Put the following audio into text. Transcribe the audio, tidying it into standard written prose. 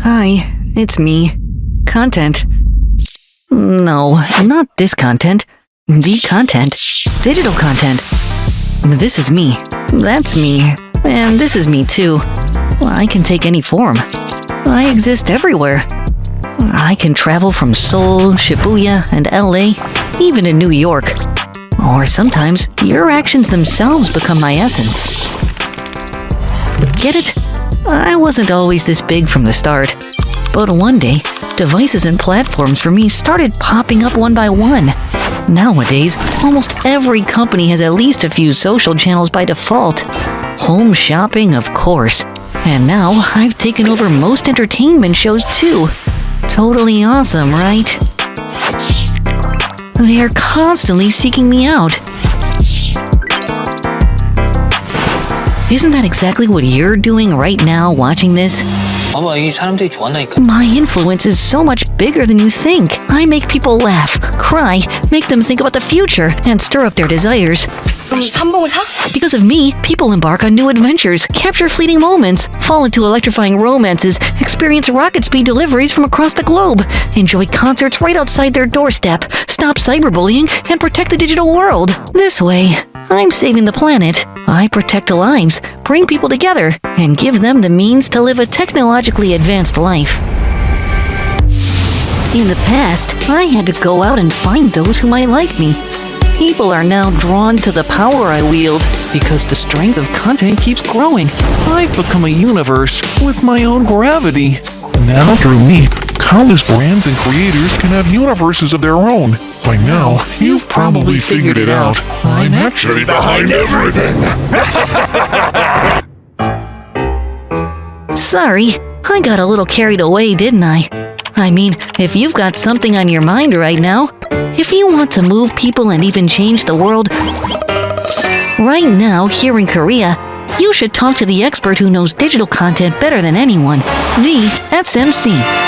Hi, it's me. Content. No, not this content. The content. Digital content. This is me. That's me. And this is me too. I can take any form. I exist everywhere. I can travel from Seoul, Shibuya, and LA, even to New York. Or sometimes, your actions themselves become my essence. Get it? I wasn't always this big from the start. But one day, devices and platforms for me started popping up one by one. Nowadays, almost every company has at least a few social channels by default. Home shopping, of course. And now, I've taken over most entertainment shows too. Totally awesome, right? They're constantly seeking me out. Isn't that exactly what you're doing right now watching this? 봐봐, 이 사람들이 좋아한다니까. My influence is so much bigger than you think. I make people laugh, cry, make them think about the future, and stir up their desires. 그럼 삼봉을 사? Because of me, people embark on new adventures, capture fleeting moments, fall into electrifying romances, experience rocket speed deliveries from across the globe, enjoy concerts right outside their doorstep, stop cyberbullying, and protect the digital world. This way, I'm saving the planet. I protect lives, bring people together, and give them the means to live a technologically advanced life. In the past, I had to go out and find those who might like me. People are now drawn to the power I wield because the strength of content keeps growing. I've become a universe with my own gravity. Now, through me, countless brands and creators can have universes of their own. By now, you've probably figured it out. I'm actually behind everything. Sorry, I got a little carried away, didn't I? I mean, if you've got something on your mind right now, if you want to move people and even change the world, right now here in Korea, you should talk to the expert who knows digital content better than anyone, the SMC.